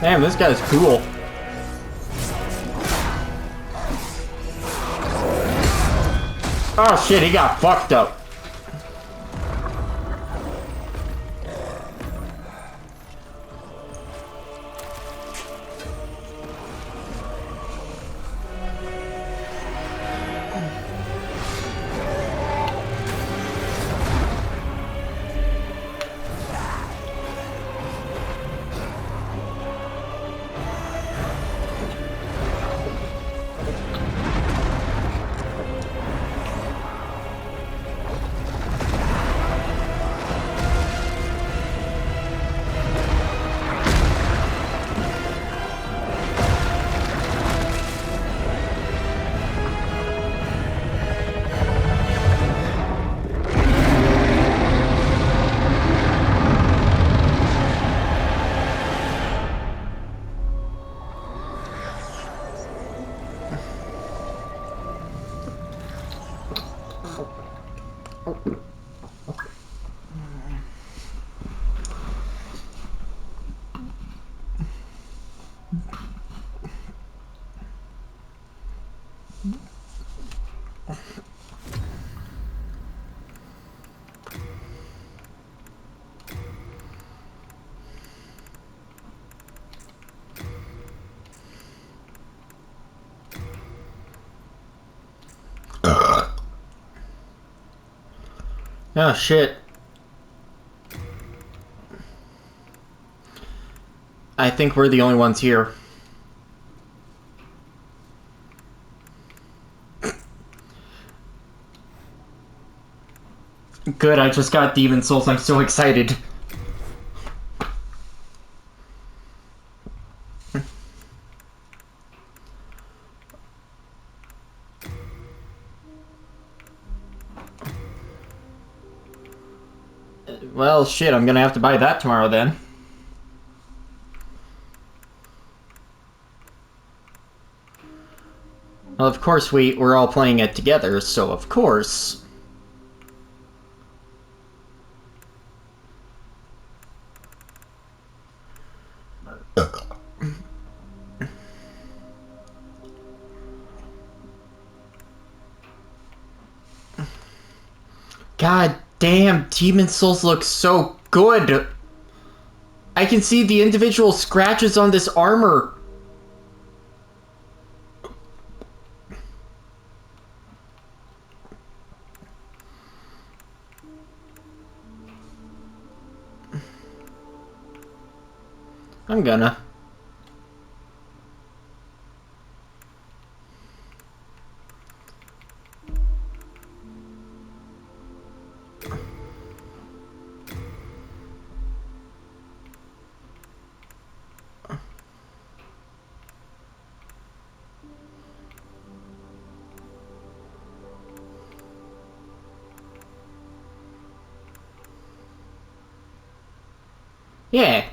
Damn, this guy's cool. Oh shit, he got fucked up. Oh shit. I think we're the only ones here. Good, I just got Demon Souls. I'm so excited. Well, shit, I'm gonna have to buy that tomorrow then. Well, of course we're all playing it together, so of course. God damn, Demon Souls looks so good! I can see the individual scratches on this armor. I'm gonna. Yeah.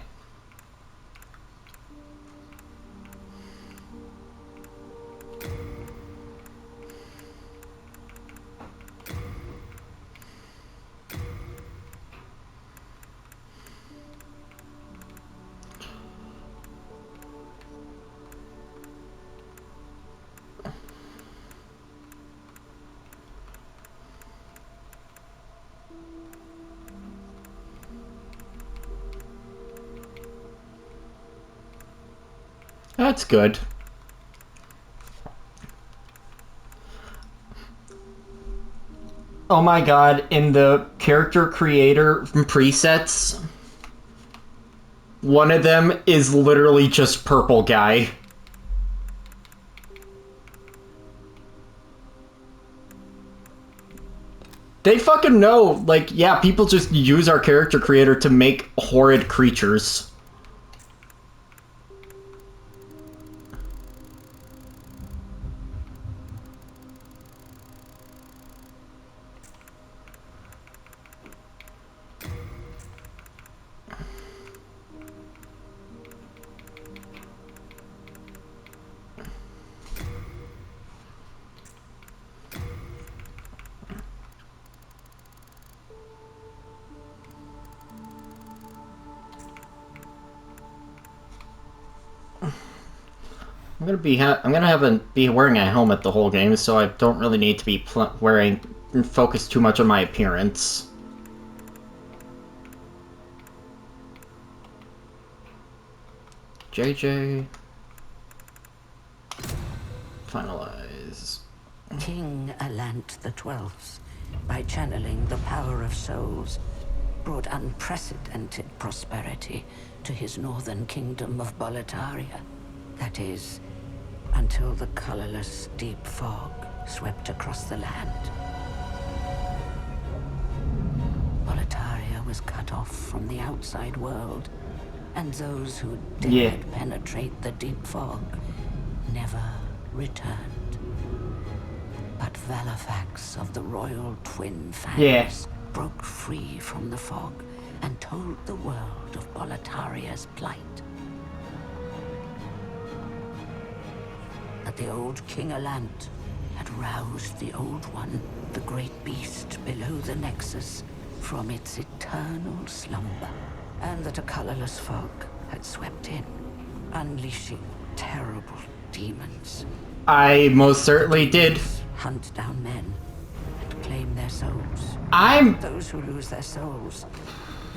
That's good. Oh my god, in the character creator presets, one of them is literally just purple guy. They fucking know, like, yeah, people just use our character creator to make horrid creatures. I'm gonna be wearing a helmet the whole game, so I don't really need to be focus too much on my appearance. JJ. Finalize. King Allant XII, by channeling the power of souls, brought unprecedented prosperity to his northern kingdom of Boletaria. That is, until the colorless deep fog swept across the land. Boletaria was cut off from the outside world, and those who dared penetrate the deep fog never returned. But Valifax of the Royal Twin Fangs broke free from the fog and told the world of Boletaria's plight. That the old King Allant had roused the Old One, the great beast below the Nexus, from its eternal slumber, and that a colorless fog had swept in, unleashing terrible demons. I most certainly did. Hunt down men and claim their souls. Those who lose their souls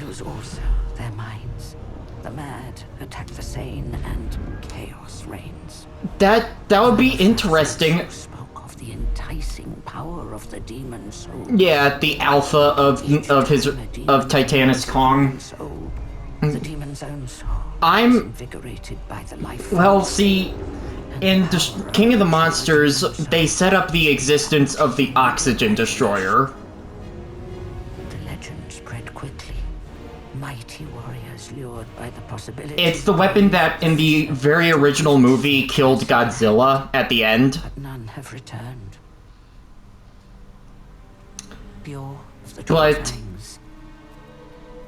lose also their minds. The mad attack the sane, and chaos reigns. That would be interesting. Spoke of the enticing power of the demon soul. Yeah, the alpha of Titanus Kong. Soul, the demon's own soul. Invigorated by the life. Well, see, in King of the Monsters, they set up the existence of the Oxygen Destroyer. The legend spread quickly. Mighty warriors lured by the possibility. It's the weapon that, in the very original movie, killed Godzilla at the end. But none have returned. Pure of the Fangs.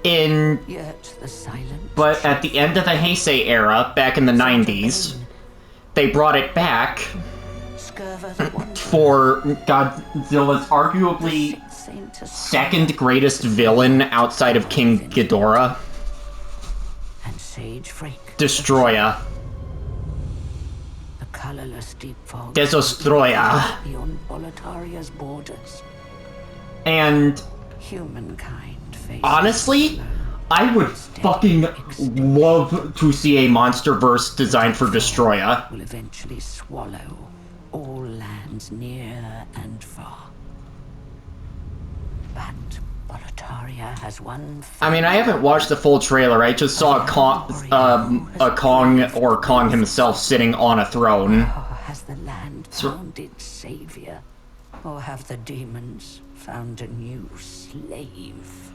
Yet the silent. But at the end of the Heisei era, back in the 90s, they brought it back for Godzilla's arguably second greatest villain outside of King Ghidorah. And Sage Freak. Destroya. The colorless deep fog. Destroya. Beyond Boletaria's borders. And humankind. Honestly, I would fucking love to see a MonsterVerse designed for Destroya. Will eventually swallow all lands near and far. But Boletaria has one. I mean, I haven't watched the full trailer. I just saw a Kong himself sitting on a throne. Has the land found its savior, or have the demons found a new slave?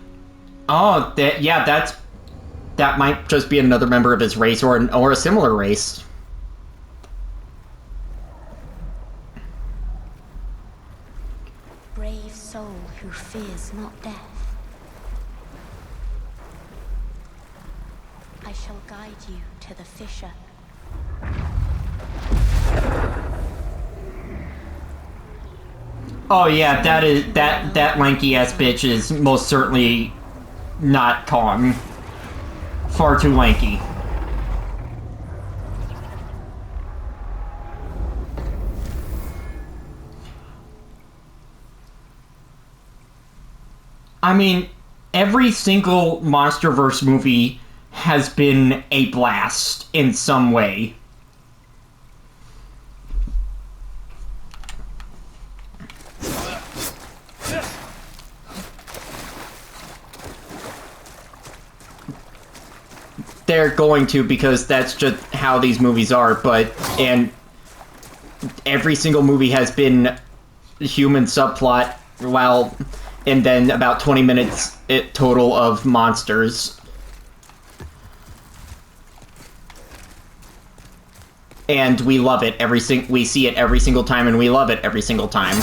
Oh, that might just be another member of his race or a similar race. Brave soul who fears not death. I shall guide you to the fissure. Oh yeah, that lanky ass bitch is most certainly not Kong. Far too lanky. I mean, every single MonsterVerse movie has been a blast in some way. They're going to, because that's just how these movies are, and every single movie has been human subplot, and then about 20 minutes total of monsters. And we love it we see it every single time, and we love it every single time.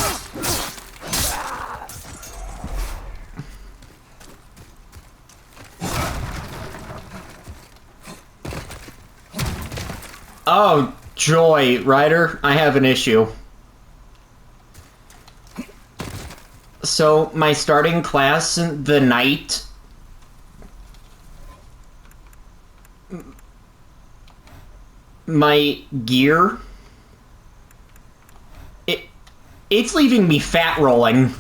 Oh, joy, Ryder. I have an issue. So, my starting class, the Knight, my gear It's leaving me fat rolling.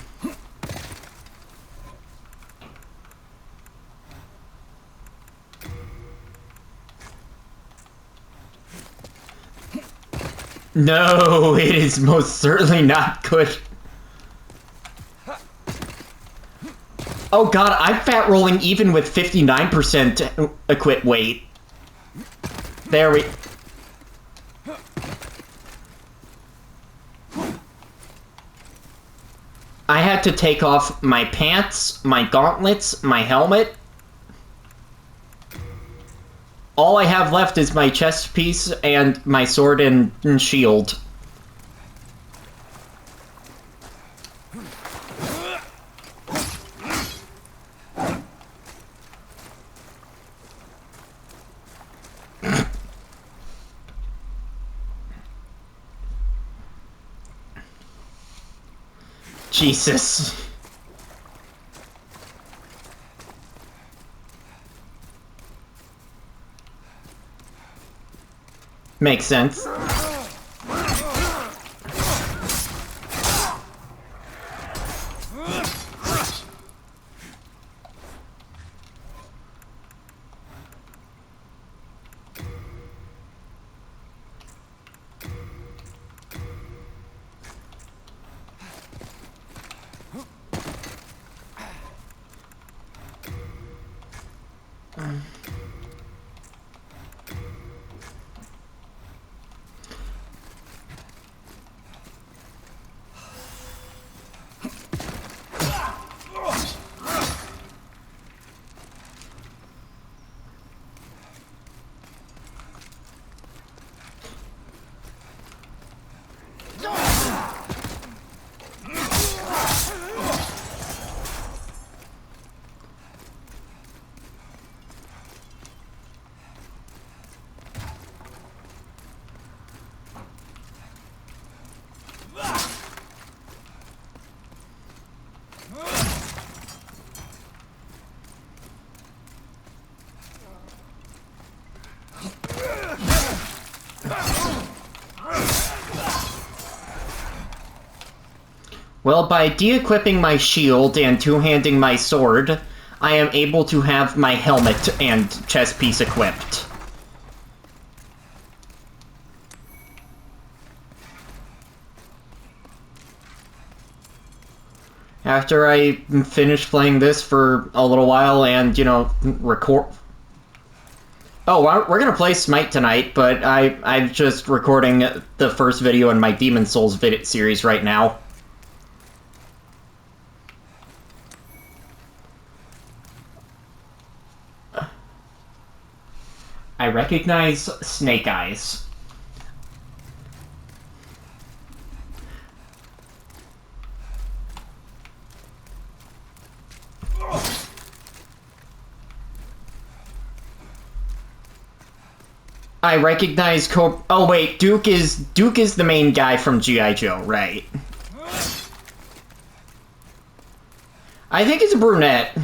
No, it is most certainly not good. Oh god, I'm fat rolling even with 59% equip weight. There we... I had to take off my pants, my gauntlets, my helmet. All I have left is my chest piece and my sword and shield. Jesus. Makes sense. Well, by de-equipping my shield and two-handing my sword, I am able to have my helmet and chest piece equipped. After I finish playing this for a little while and, you know, record... Oh, we're gonna play Smite tonight, but I'm just recording the first video in my Demon's Souls series right now. I recognize Snake Eyes. I recognize Oh wait, Duke is the main guy from G.I. Joe, right? I think it's a brunette.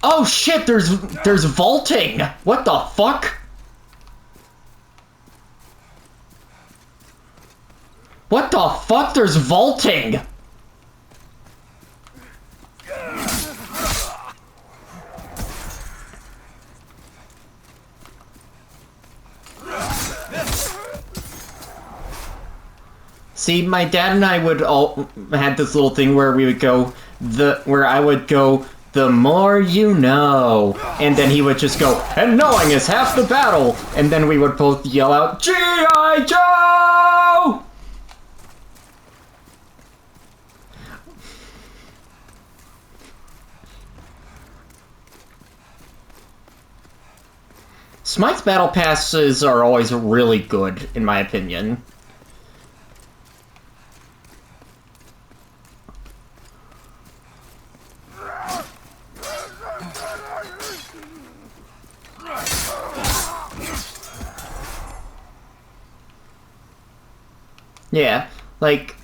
Oh shit, there's vaulting! What the fuck? What the fuck? There's vaulting! See, my dad and I would all had this little thing where we would go where I would go, the more you know, and then he would just go, and knowing is half the battle, and then we would both yell out, G.I. Joe! Smite's battle passes are always really good, in my opinion. Yeah, like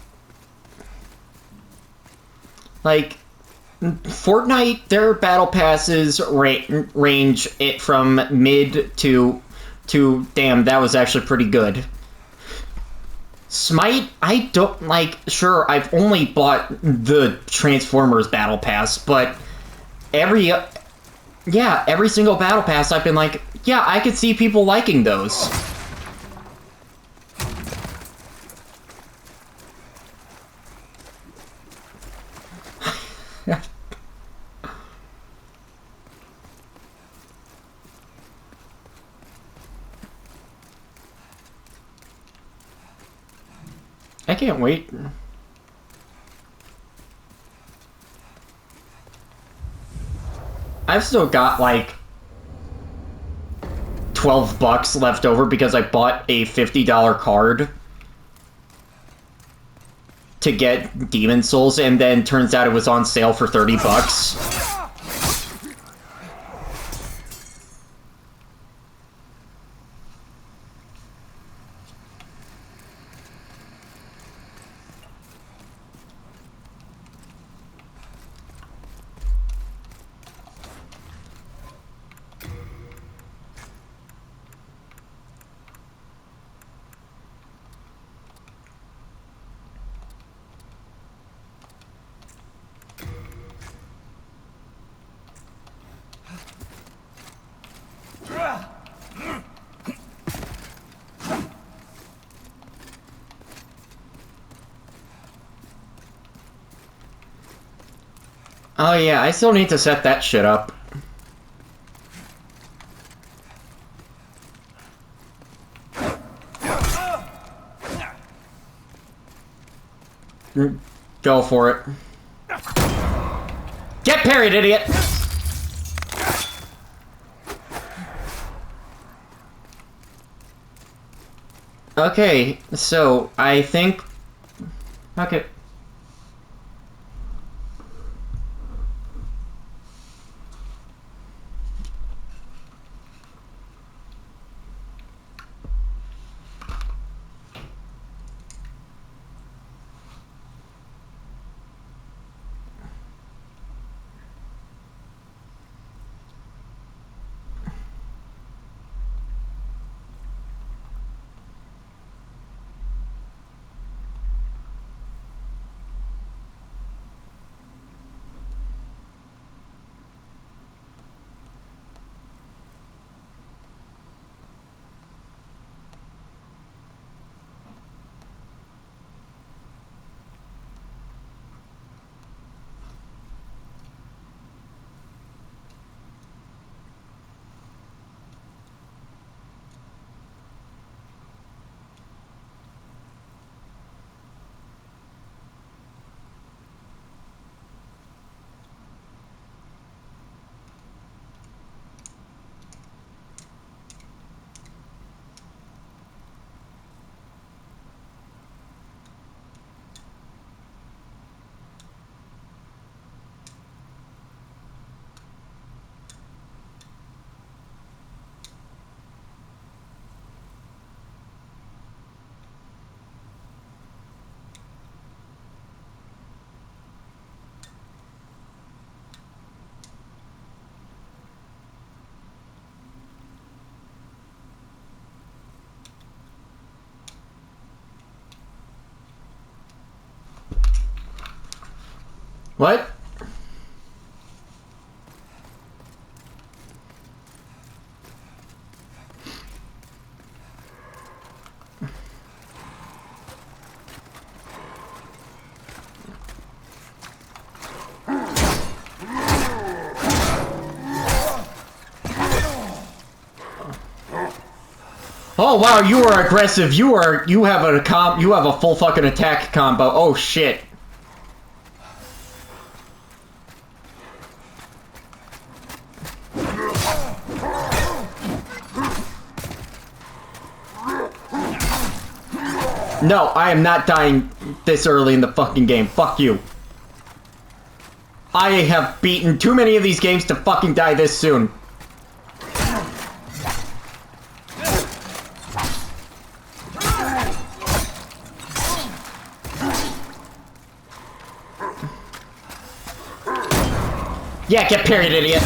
Fortnite, their battle passes range it from mid to damn, that was actually pretty good. Smite, I don't like. Sure, I've only bought the Transformers Battle Pass, but every single Battle Pass, I've been like, yeah, I could see people liking those. I can't wait. I've still got like $12 left over because I bought a $50 card to get Demon Souls, and then turns out it was on sale for $30. Oh yeah, I still need to set that shit up. Go for it. Get parried, idiot! Okay, so I think... Okay. What? Oh wow, you are aggressive. You have a full fucking attack combo. Oh shit. No, I am not dying this early in the fucking game. Fuck you. I have beaten too many of these games to fucking die this soon. Yeah, get parried, idiot.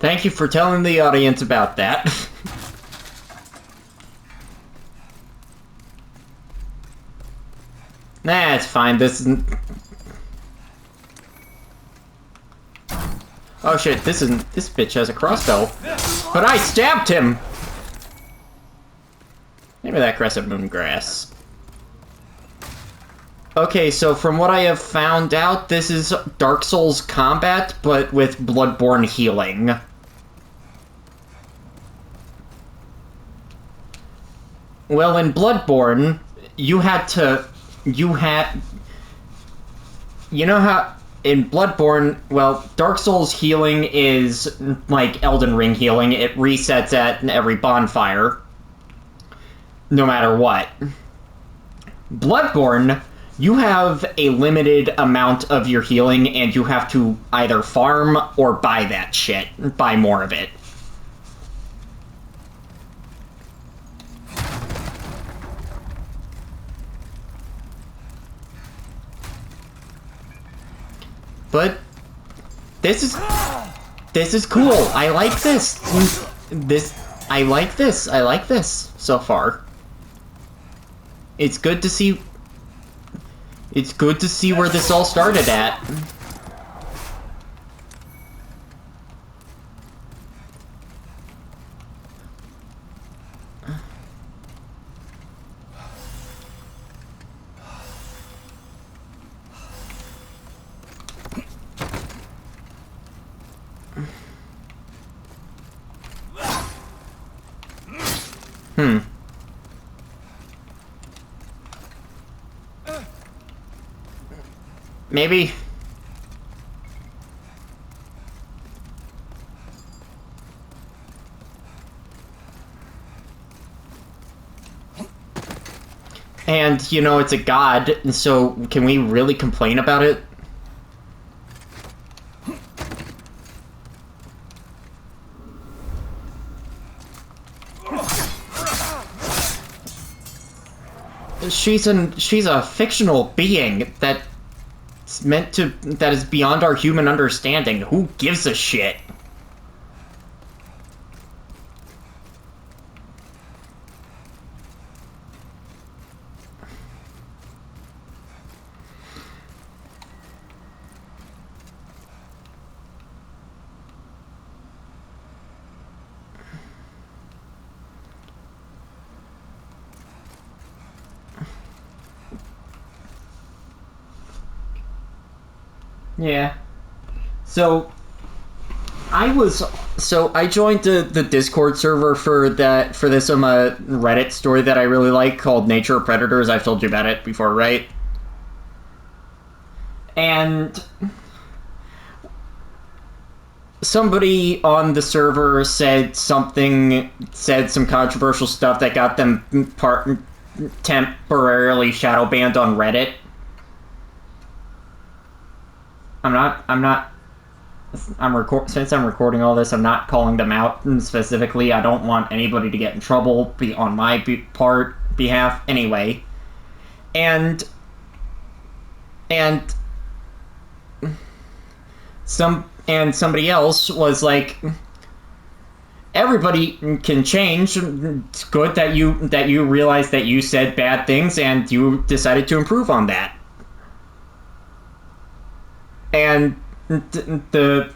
Thank you for telling the audience about that. Nah, it's fine. This isn't... Oh shit, this bitch has a crossbow. But I stabbed him! Maybe that crescent moon grass. Okay, so from what I have found out, this is Dark Souls combat, but with Bloodborne healing. Well, in Bloodborne, you know how in Bloodborne, well, Dark Souls healing is like Elden Ring healing. It resets at every bonfire, no matter what. Bloodborne, you have a limited amount of your healing, and you have to either farm or buy that shit. Buy more of it. But this is cool. I like this. I like this so far. It's good to see where this all started at. Maybe. And, you know, it's a god, so can we really complain about it? She's a fictional being that is beyond our human understanding. Who gives a shit? Yeah. So I joined the Discord server for this Reddit story that I really like called Nature of Predators. I've told you about it before, right? And somebody on the server said some controversial stuff that got them temporarily shadow banned on Reddit. Since I'm recording all this, I'm not calling them out specifically. I don't want anybody to get in trouble on my behalf anyway. And somebody else was like, everybody can change. It's good that you realized that you said bad things and you decided to improve on that. And this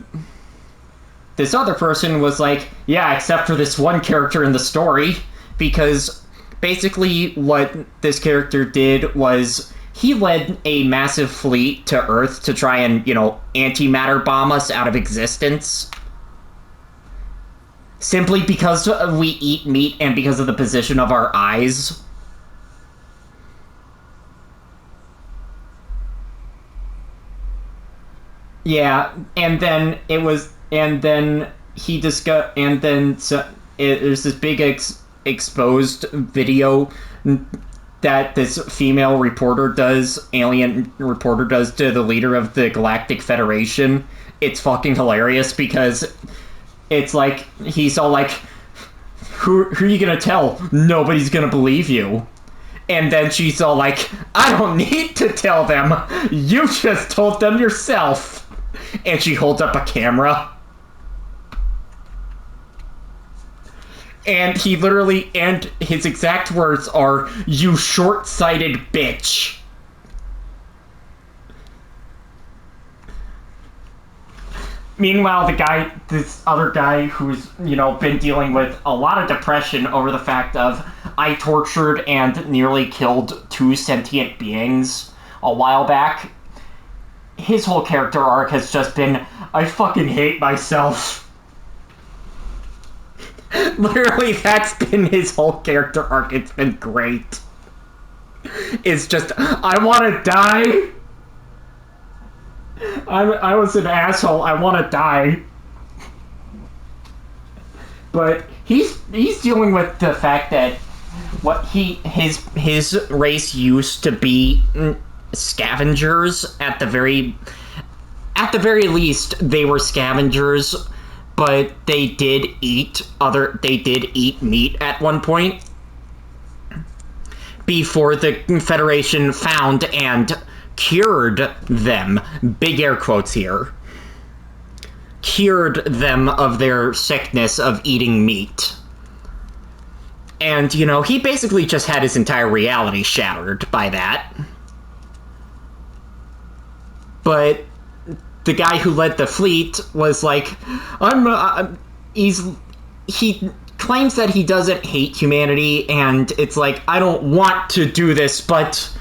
other person was like, yeah, except for this one character in the story, because basically what this character did was he led a massive fleet to Earth to try and, antimatter bomb us out of existence. Simply because we eat meat and because of the position of our eyes. Yeah, and then there's this big exposed video that this female alien reporter does to the leader of the Galactic Federation. It's fucking hilarious because it's like, he's all like, who are you gonna tell? Nobody's gonna believe you. And then she's all like, I don't need to tell them. You just told them yourself. And she holds up a camera. And he literally, and his exact words are, "You short-sighted bitch." Meanwhile, this other guy who's, been dealing with a lot of depression over the fact of, I tortured and nearly killed 2 sentient beings a while back. His whole character arc has just been, I fucking hate myself. Literally, that's been his whole character arc. It's been great. It's just, I want to die. I was an asshole. I want to die. But he's dealing with the fact that his race used to be scavengers at the very least. They were scavengers. But they did eat meat at one point before the Federation found and cured them, big air quotes here, cured them of their sickness of eating meat. And, he basically just had his entire reality shattered by that. But the guy who led the fleet was like, he claims that he doesn't hate humanity, and it's like, I don't want to do this, but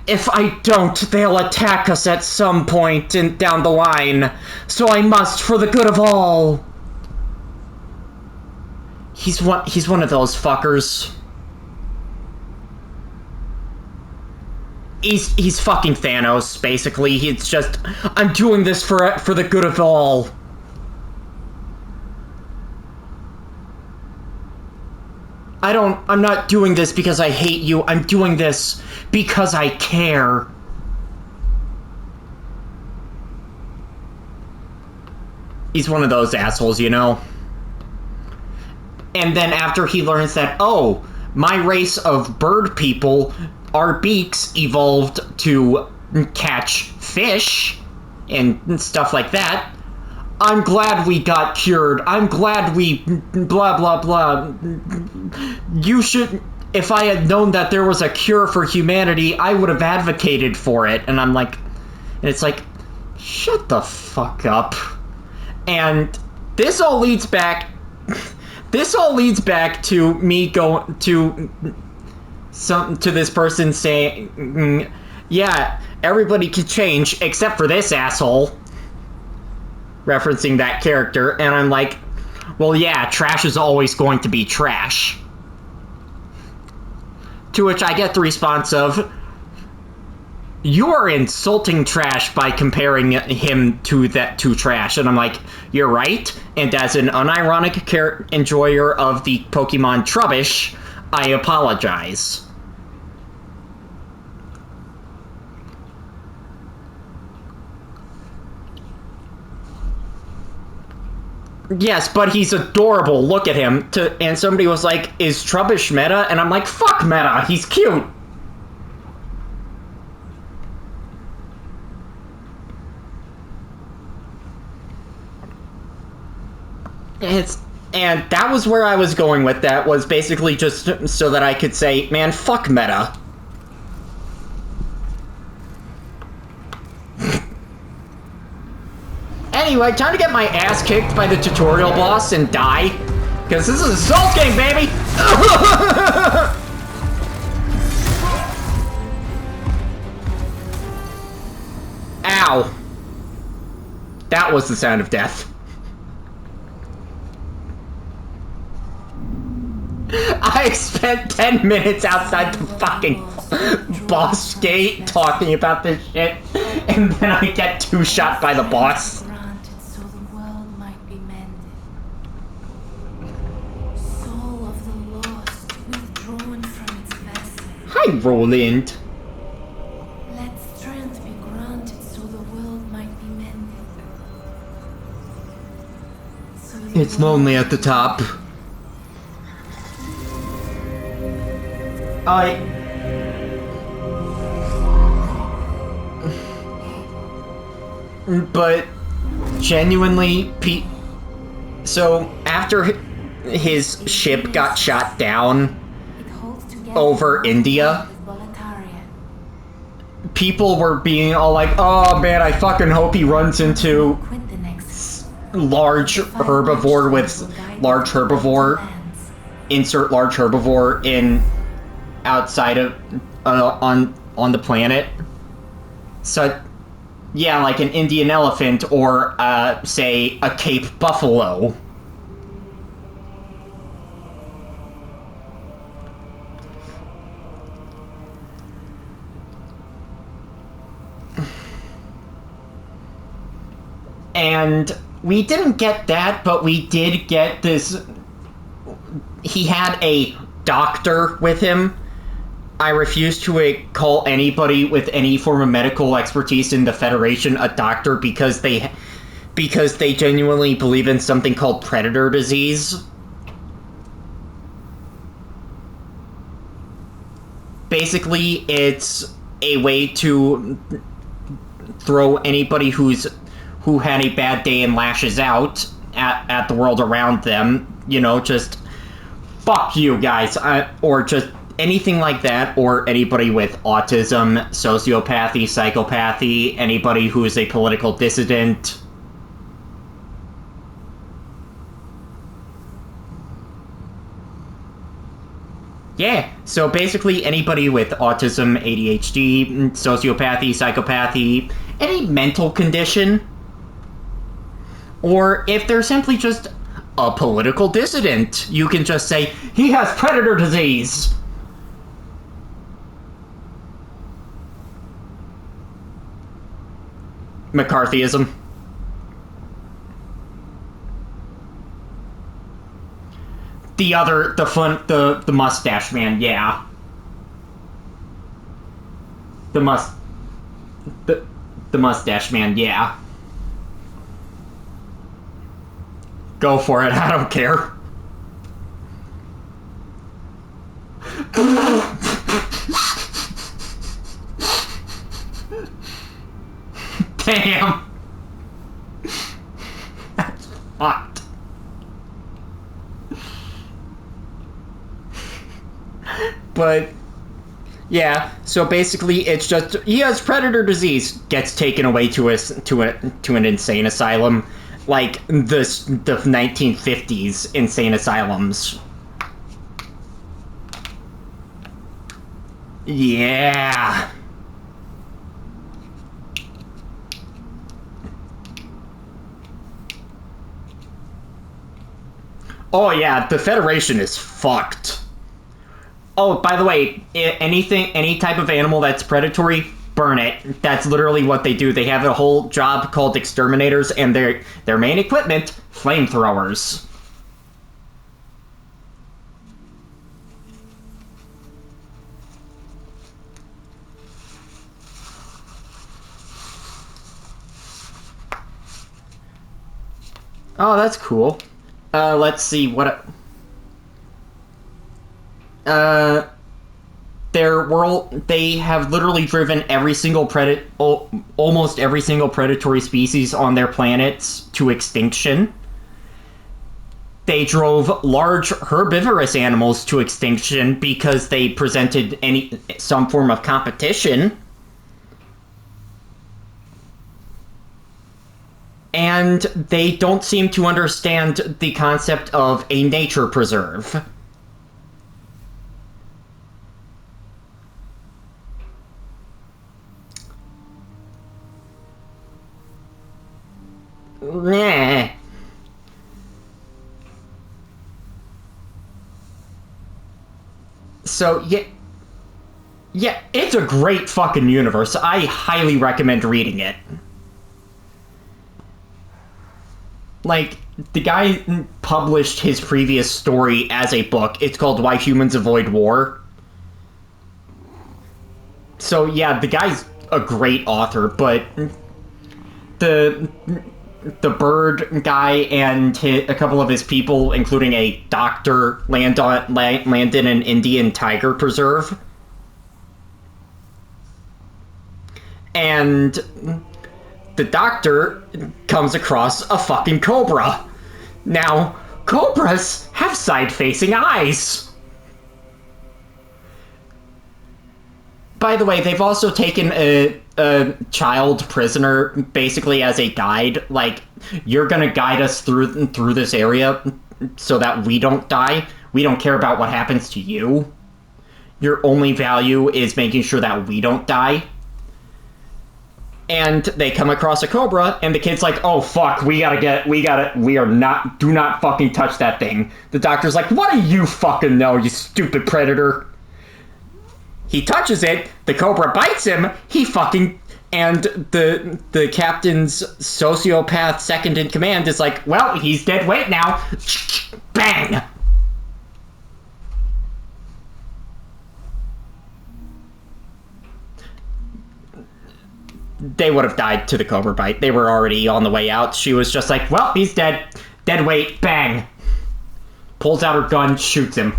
if I don't, they'll attack us at some point down the line, so I must for the good of all. He's one of those fuckers. He's fucking Thanos, basically. It's just, I'm doing this for the good of all. I'm not doing this because I hate you. I'm doing this because I care. He's one of those assholes, And then after he learns that, oh, my race of bird people, our beaks evolved to catch fish and stuff like that. I'm glad we got cured. I'm glad we blah blah blah. You should, if I had known that there was a cure for humanity, I would have advocated for it. And it's like, shut the fuck up. And this all leads back to me going to this person saying, yeah, everybody can change except for this asshole, referencing that character. And I'm like, well, yeah, trash is always going to be trash. To which I get the response of, you are insulting trash by comparing him to trash. And I'm like, you're right. And as an unironic enjoyer of the Pokemon Trubbish, I apologize. Yes, but he's adorable. Look at him. And somebody was like, is Trubbish meta? And I'm like, fuck meta. He's cute. And that was where I was going with that, was basically just so that I could say, man, fuck meta. Anyway, time to get my ass kicked by the tutorial boss and die. Because this is a Souls game, baby! Ow. That was the sound of death. I spent 10 minutes outside the fucking boss gate talking about this shit, and then I get two-shot by the boss. So the world might be mended. Soul of the lost withdrawn from its vessel. Hi, Roland. Let strength be granted so the world might be mended. So the It's lonely at the top. But genuinely, so after his ship got shot down over India, people were being all like, oh man, I fucking hope he runs into large herbivore with large herbivore. Insert large herbivore in outside of on the planet. So yeah, like an Indian elephant or say a Cape buffalo. And we didn't get that, but we did get this. He had a doctor with him. I refuse to call anybody with any form of medical expertise in the Federation a doctor because they genuinely believe in something called predator disease. Basically, it's a way to throw anybody who had a bad day and lashes out at the world around them, you know, just fuck you guys, or just anything like that, or anybody with autism, sociopathy, psychopathy, anybody who is a political dissident. Yeah, so basically anybody with autism, ADHD, sociopathy, psychopathy, any mental condition, or if they're simply just a political dissident, you can just say, he has predator disease! McCarthyism. The mustache man, yeah. The mustache man, yeah. Go for it, I don't care. Damn. That's fucked. But yeah, so basically it's just he has predator disease, gets taken away to an insane asylum, like the 1950s insane asylums. Yeah. Oh yeah, the Federation is fucked. Oh, by the way, any type of animal that's predatory, burn it. That's literally what they do. They have a whole job called exterminators, and their main equipment, flamethrowers. Oh, that's cool. Let's see what. They have literally driven almost every single predatory species on their planets to extinction. They drove large herbivorous animals to extinction because they presented some form of competition. And they don't seem to understand the concept of a nature preserve. Nah. So, yeah, it's a great fucking universe. I highly recommend reading it. Like, the guy published his previous story as a book. It's called Why Humans Avoid War. So, yeah, the guy's a great author, but the bird guy and a couple of his people, including a doctor, land in an Indian tiger preserve. And the doctor comes across a fucking cobra. Now, cobras have side-facing eyes. By the way, they've also taken a child prisoner basically as a guide. Like, you're gonna guide us through this area so that we don't die. We don't care about what happens to you. Your only value is making sure that we don't die. And they come across a cobra, and the kid's like, oh fuck, do not fucking touch that thing. The doctor's like, what do you fucking know, you stupid predator? He touches it, the cobra bites him, and the captain's sociopath second in command is like, well, he's dead weight now. Bang! They would have died to the cobra bite. They were already on the way out. She was just like, well, he's dead. Dead weight. Bang. Pulls out her gun, shoots him.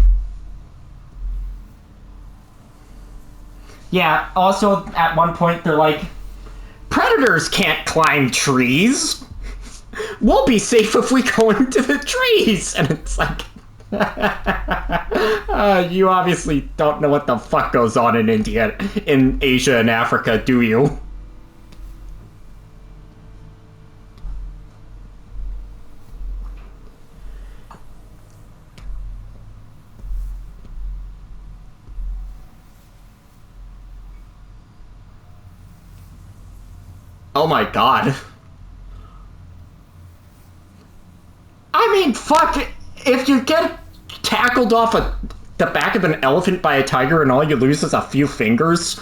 Yeah, also, at one point, they're like, predators can't climb trees. We'll be safe if we go into the trees. And it's like, you obviously don't know what the fuck goes on in Asia and Africa, do you? Oh my god. I mean, fuck, if you get tackled off the back of an elephant by a tiger and all you lose is a few fingers,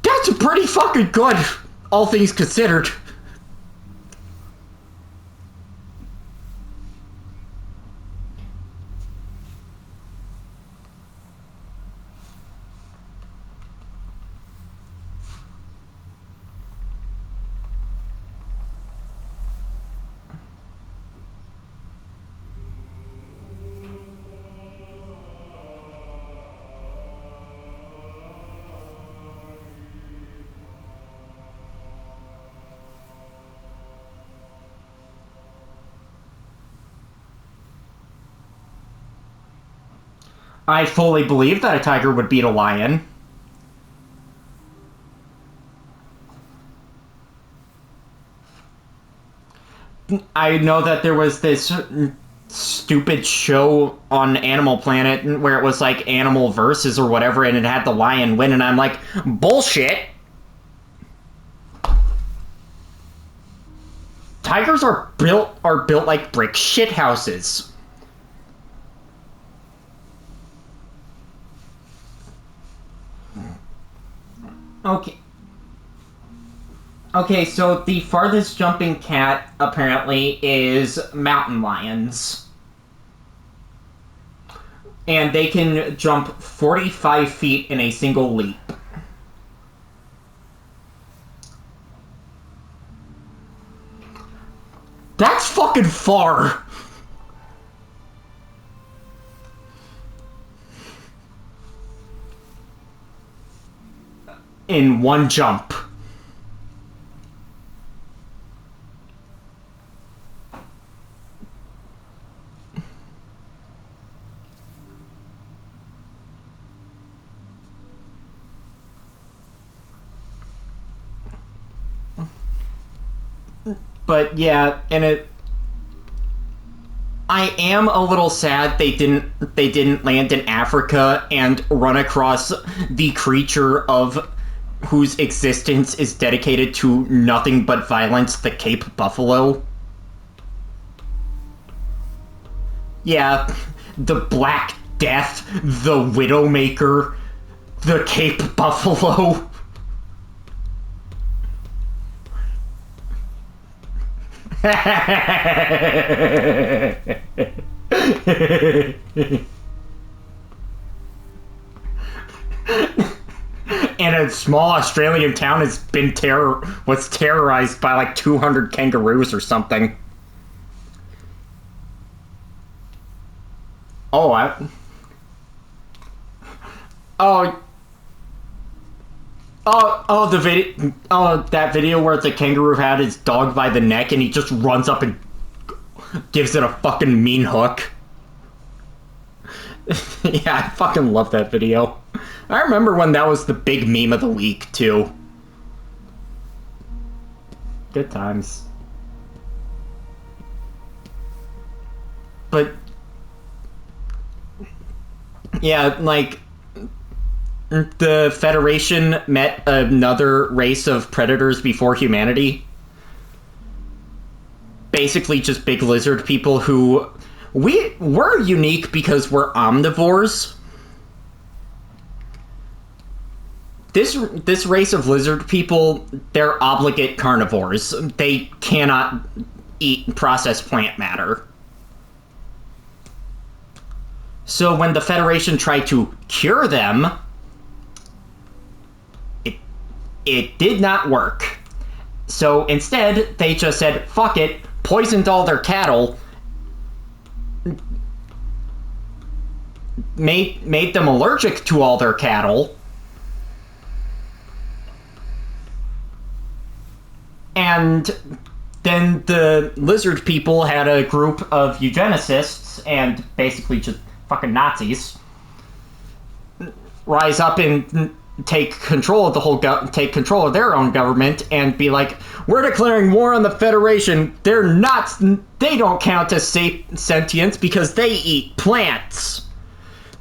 that's pretty fucking good, all things considered. I fully believe that a tiger would beat a lion. I know that there was this stupid show on Animal Planet where it was like Animal Versus or whatever, and it had the lion win, and I'm like, bullshit! Tigers are built like brick shithouses. Okay, so the farthest jumping cat, apparently, is mountain lions. And they can jump 45 feet in a single leap. That's fucking far! In one jump. But yeah, and I am a little sad they didn't land in Africa and run across the creature of whose existence is dedicated to nothing but violence, the Cape Buffalo. Yeah, the Black Death, the Widowmaker, the Cape Buffalo. And a small Australian town was terrorized by like 200 kangaroos or something. Oh, the video. Oh, that video where the kangaroo had his dog by the neck and he just runs up and Gives it a fucking mean hook. Yeah, I fucking love that video. I remember when that was the big meme of the week, too. Good times. But... yeah, like... the Federation met another race of predators before humanity. Basically just big lizard people who... we're unique because we're omnivores. This race of lizard people, they're obligate carnivores. They cannot eat processed plant matter. So when the Federation tried to cure them, it did not work. So instead, they just said, fuck it, poisoned all their cattle, made them allergic to all their cattle, and then the lizard people had a group of eugenicists and basically just fucking Nazis rise up and take control of their own government and be like, we're declaring war on the Federation. They don't count as sentients because they eat plants.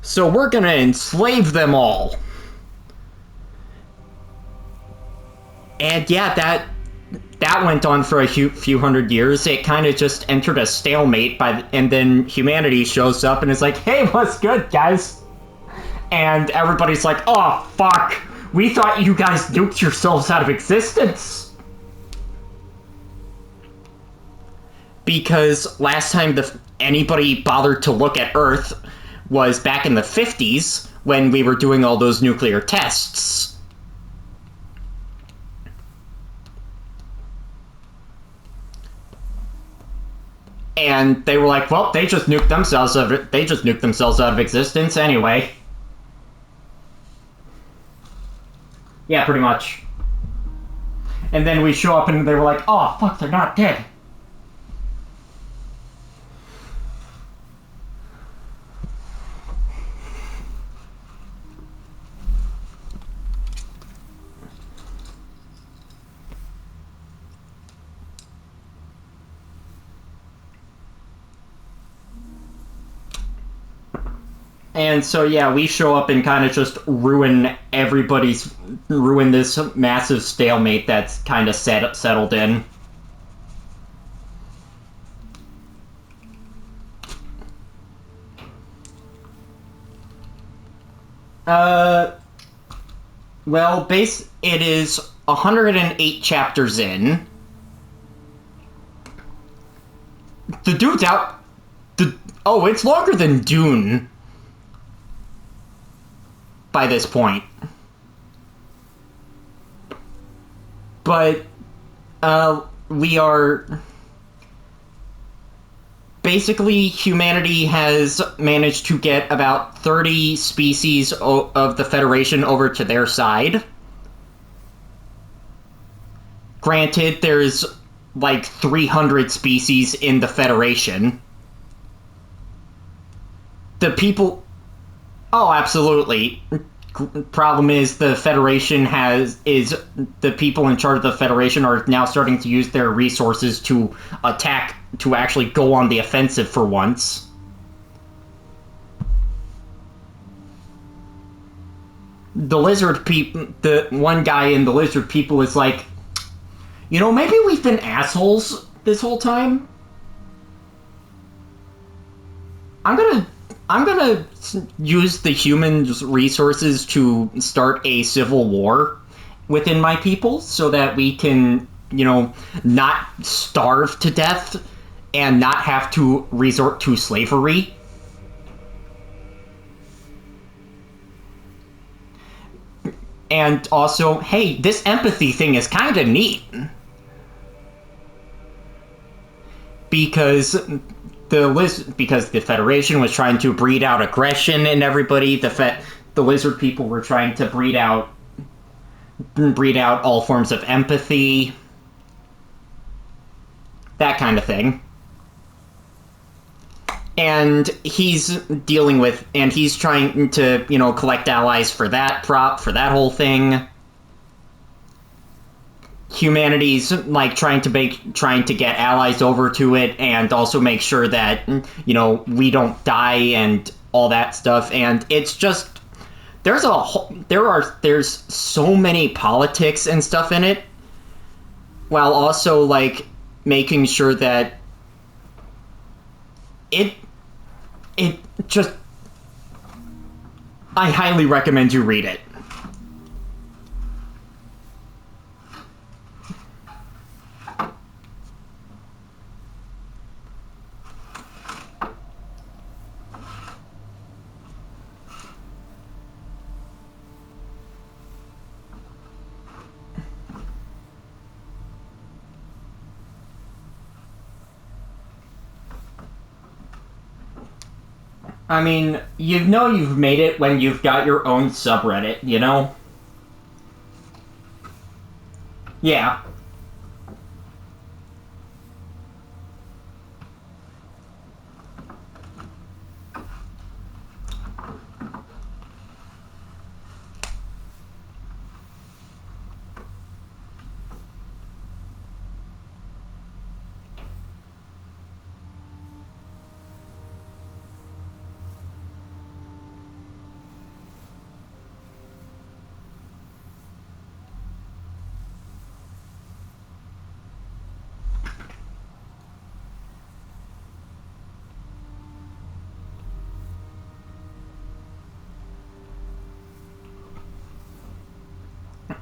So we're gonna enslave them all. And yeah, that went on for a few hundred years. It kind of just entered a stalemate and then humanity shows up and is like, hey, what's good, guys? And everybody's like, oh, fuck. We thought you guys nuked yourselves out of existence. Because last time anybody bothered to look at Earth was back in the 50s when we were doing all those nuclear tests. And they were like, well, they just nuked themselves out of existence anyway. Yeah, pretty much. And then we show up and they were like, oh, fuck, they're not dead. And so, yeah, we show up and kind of just ruin this massive stalemate that's kind of settled in. Well, it is 108 chapters in. The dude's out. Oh, it's longer than Dune. By this point. But, we are... Basically, humanity has managed to get about 30 species of the Federation over to their side. Granted, there's like 300 species in the Federation. The people... Oh, absolutely. Problem is the Federation the people in charge of the Federation are now starting to use their resources to actually go on the offensive for once. The lizard people, the one guy in the lizard people is like, you know, maybe we've been assholes this whole time. I'm gonna use the human resources to start a civil war within my people so that we can, you know, not starve to death and not have to resort to slavery. And also, hey, this empathy thing is kind of neat. Because the Federation was trying to breed out aggression in everybody, the lizard people were trying to breed out all forms of empathy, that kind of thing. and he's dealing with, and he's trying to, collect allies for that whole thing. Humanity's like trying to get allies over to it, and also make sure that we don't die and all that stuff. And it's just there's so many politics and stuff in it, while also like making sure that it just, I highly recommend you read it. I mean, you've made it when you've got your own subreddit, you know? Yeah.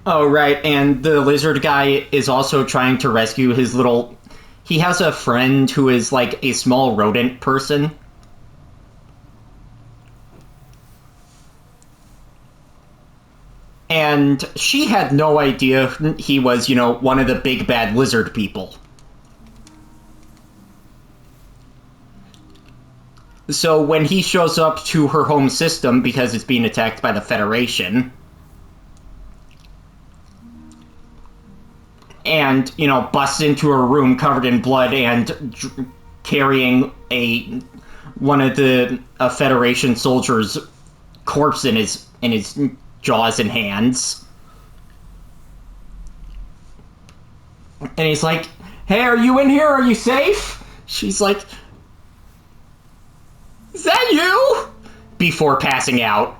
Oh, right, and the lizard guy is also trying to rescue his little... He has a friend who is like a small rodent person. And she had no idea he was, one of the big bad lizard people. So when he shows up to her home system because it's being attacked by the Federation, and busts into her room covered in blood and carrying one of the Federation soldiers' corpse in his jaws and hands, and he's like, "Hey, are you in here? Are you safe?" She's like, "Is that you?" Before passing out.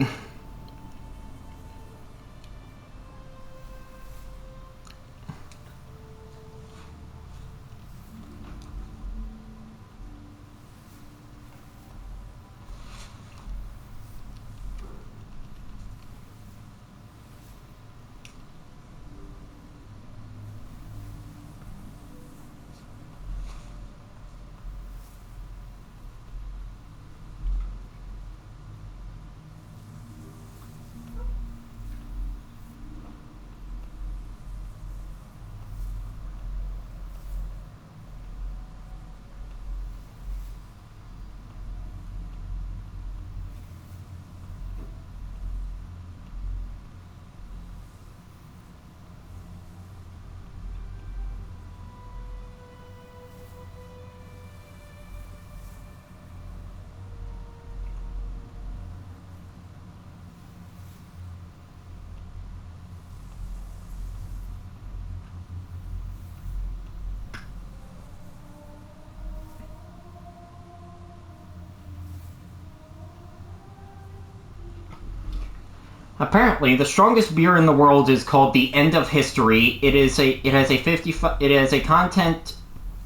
Apparently, the strongest beer in the world is called the End of History. It has a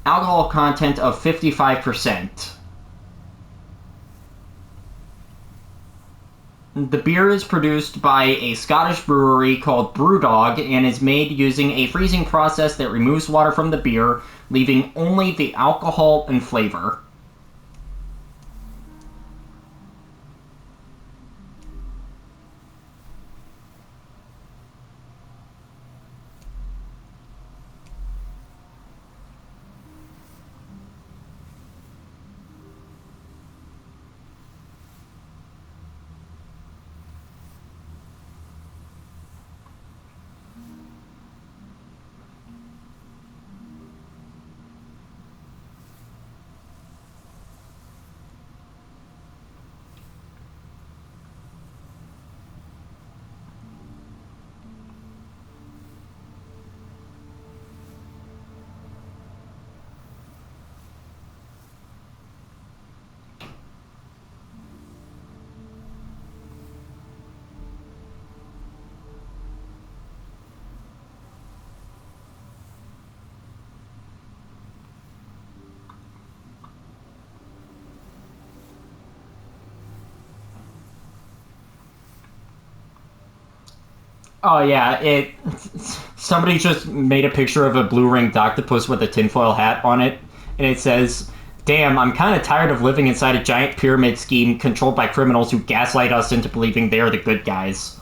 alcohol content of 55%. The beer is produced by a Scottish brewery called Brewdog and is made using a freezing process that removes water from the beer, leaving only the alcohol and flavor. Oh yeah, somebody just made a picture of a blue-ringed octopus with a tinfoil hat on it, and it says, "Damn, I'm kind of tired of living inside a giant pyramid scheme controlled by criminals who gaslight us into believing they're the good guys."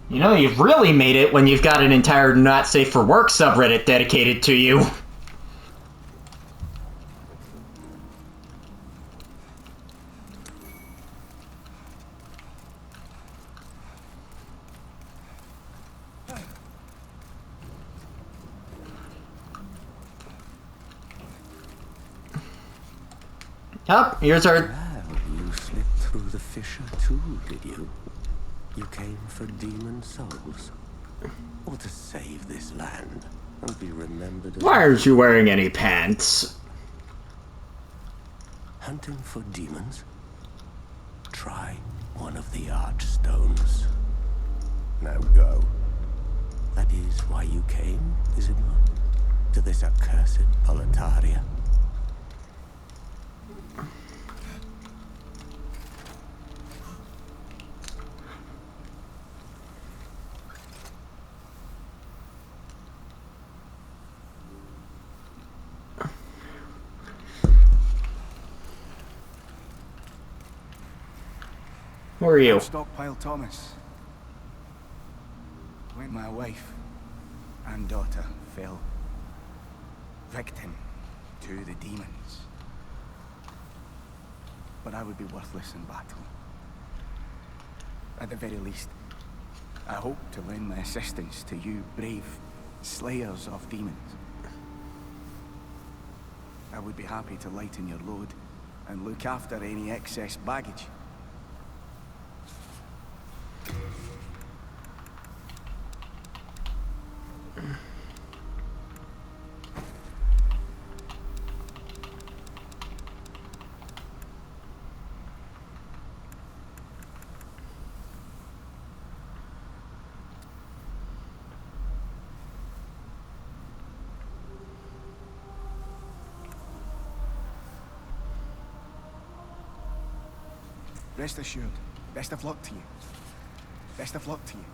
You know, you've really made it when you've got an entire Not Safe for Work subreddit dedicated to you. Up, here's our... Well, you slipped through the fissure too, did you? You came for demon souls? Or to save this land and be remembered as... Why aren't you wearing any pants? Hunting for demons? Try one of the archstones. Now go. That is why you came, is it not? To this accursed Boletaria? Who are you? Stockpile Thomas. When my wife and daughter fell victim to the demons. But I would be worthless in battle. At the very least, I hope to lend my assistance to you brave slayers of demons. I would be happy to lighten your load and look after any excess baggage. Rest assured, best of luck to you. Best of luck to you.